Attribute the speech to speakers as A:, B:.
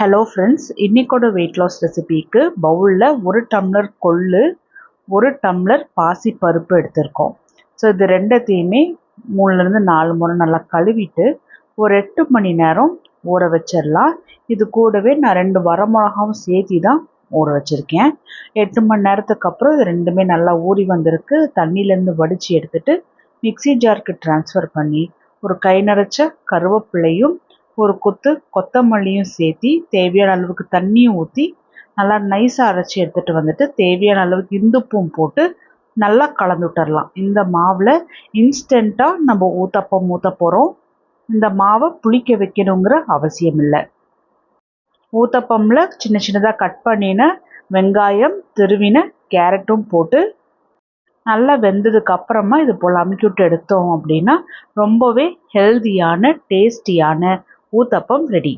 A: Hello friends, இன்றைக்கோட weight loss ரெசிபிக்கு பவுலில் 1 tumbler கொள்ளு, 1 டம்ளர் பாசிப்பருப்பு எடுத்திருக்கோம். ஸோ இது ரெண்டத்தையுமே 3லேருந்து 4 முறை நல்லா கழுவிட்டு ஒரு 8 மணி நேரம் ஊற வச்சிடலாம். இது கூடவே நான் 2 வரமிளகாவும் சேர்த்தி தான் ஊற வச்சுருக்கேன். 8 மணி நேரத்துக்கு அப்புறம் இது ரெண்டுமே நல்லா ஊறி வந்திருக்கு. தண்ணியிலேருந்து வடித்து எடுத்துகிட்டு மிக்ஸி ஜாருக்கு ட்ரான்ஸ்ஃபர் பண்ணி ஒரு கை நிறைச்ச கருவேப்பிலையும் ஒரு கொத்து கொத்தமல்லியும் சேர்த்தி தேவையான அளவுக்கு தண்ணியும் ஊற்றி நல்லா நைஸாக அரைச்சி எடுத்துகிட்டு வந்துட்டு தேவையான அளவுக்கு இந்துப்பும் போட்டு நல்லா கலந்து விட்டுறலாம். இந்த மாவில் இன்ஸ்டண்ட்டாக நம்ம ஊத்தப்பம் ஊற்ற போகிறோம். இந்த மாவை புளிக்க வைக்கணுங்கிற அவசியம் இல்லை. ஊத்தப்பமில் சின்ன சின்னதாக கட் பண்ணின வெங்காயம், திருவின கேரட்டும் போட்டு நல்லா வெந்ததுக்கு அப்புறமா இது போல் அமுக்கி விட்டு எடுத்தோம் அப்படின்னா ரொம்பவே ஹெல்தியான டேஸ்டியான ஊத்தப்பம் ரெடி.